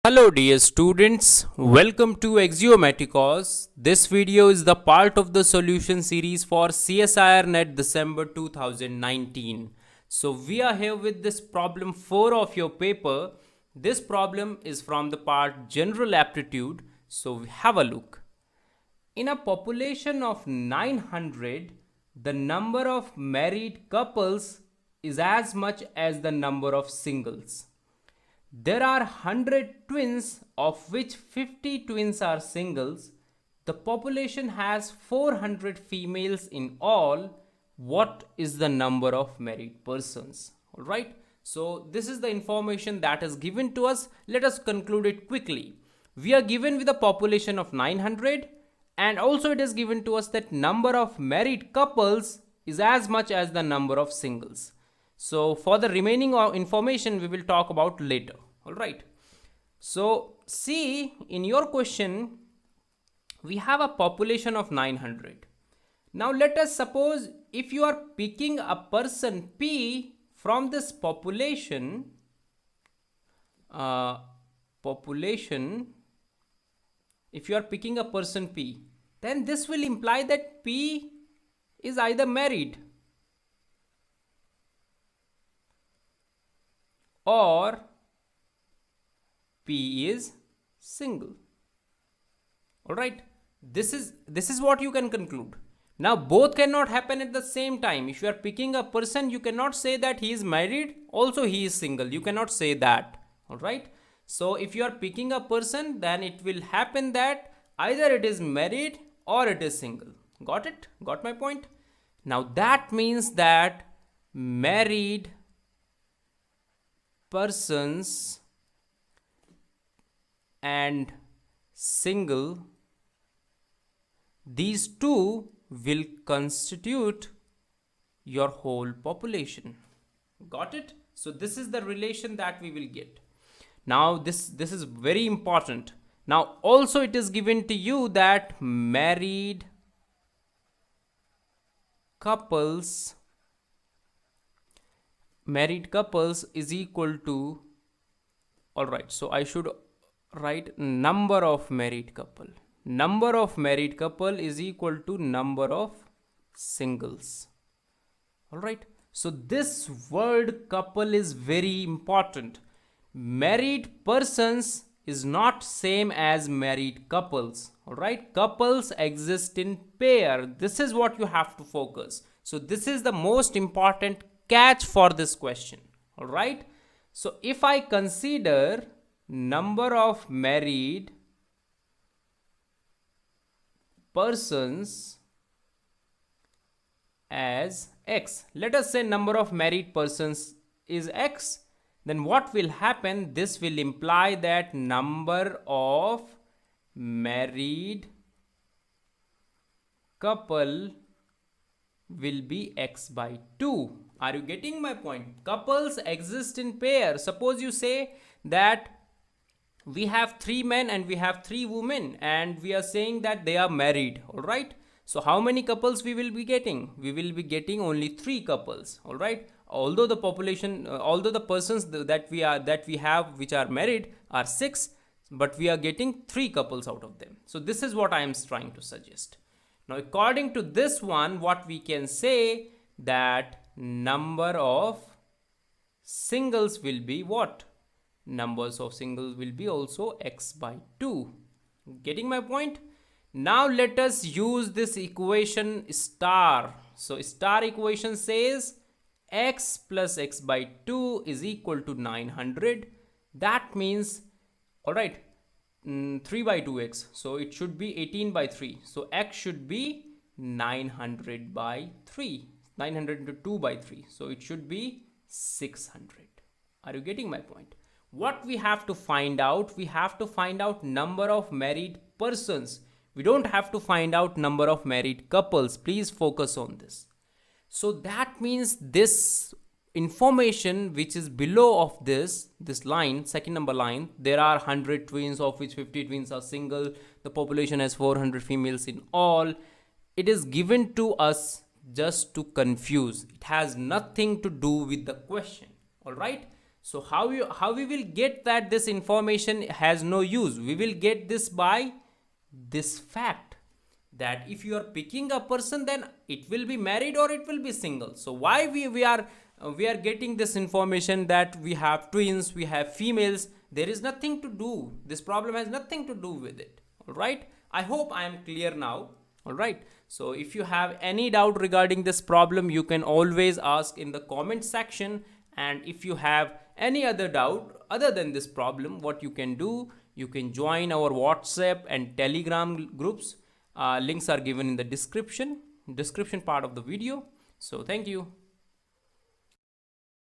Hello dear students, welcome to Axiomaticos. This video is the part of the solution series for CSIR NET December 2019. So we are here with this problem 4 of your paper. This problem is from the part General Aptitude. So have a look. In a population of 900, the number of married couples is as much as the number of singles. There are 100 twins, of which 50 twins are singles. The population has 400 females in all. What is the number of married persons? Alright, so this is the information that is given to us. Let us conclude it quickly. We are given with a population of 900, and also it is given to us that number of married couples is as much as the number of singles. So for the remaining information we will talk about later. All right. So see, in your question we have a population of 900. Now let us suppose if you are picking a person P from this population, if you are picking a person P, then this will imply that P is either married or P is single. Alright, this is what you can conclude. Now both cannot happen at the same time. If you are picking a person, you cannot say that he is married, also he is single. You cannot say that. Alright, so if you are picking a person, then it will happen that either it is married or it is single. Got it? Got my point? Now that means that married persons and single, these two will constitute your whole population. Got it? So this is the relation that we will get. Now this is very important. Now also it is given to you that married couples is equal to, all right, so I should write number of married couple. Number of married couple is equal to number of singles. All right, so this word couple is very important. Married persons is not same as married couples. All right, couples exist in pair. This is what you have to focus. So this is the most important catch for this question. All right, so if I consider number of married persons as X, let us say number of married persons is X, then what will happen? This will imply that number of married couple will be X by 2. Are you getting my point? Couples exist in pair. Suppose you say that we have 3 men and we have 3 women, and we are saying that they are married. All right, so how many couples we will be getting? We will be getting only 3 couples. All right, although the population, although the persons that we have which are married are 6, but we are getting 3 couples out of them. So this is what I am trying to suggest. Now according to this one, what we can say, that number of singles will be what? Numbers of singles will be also X by 2. Getting my point? Now let us use this equation star. So star equation says X plus X by 2 is equal to 900. That means, all right, 3 by 2x, so it should be 18 by 3. So X should be 900 by 3. 900 into 2 by 3. So it should be 600. Are you getting my point? What we have to find out? We have to find out number of married persons. We don't have to find out number of married couples. Please focus on this. So that means this information which is below of this line, second number line, there are 100 twins, of which 50 twins are single. The population has 400 females in all. It is given to us just to confuse. It has nothing to do with the question. All right. So how we will get that this information has no use? We will get this by this fact that if you are picking a person, then it will be married or it will be single. So why we are getting this information that we have twins, we have females? There is nothing to do. This problem has nothing to do with it. All right. I hope I am clear now. All right. So if you have any doubt regarding this problem, you can always ask in the comment section. And if you have any other doubt other than this problem, what you can do, you can join our WhatsApp and Telegram groups. Links are given in the description part of the video. So thank you.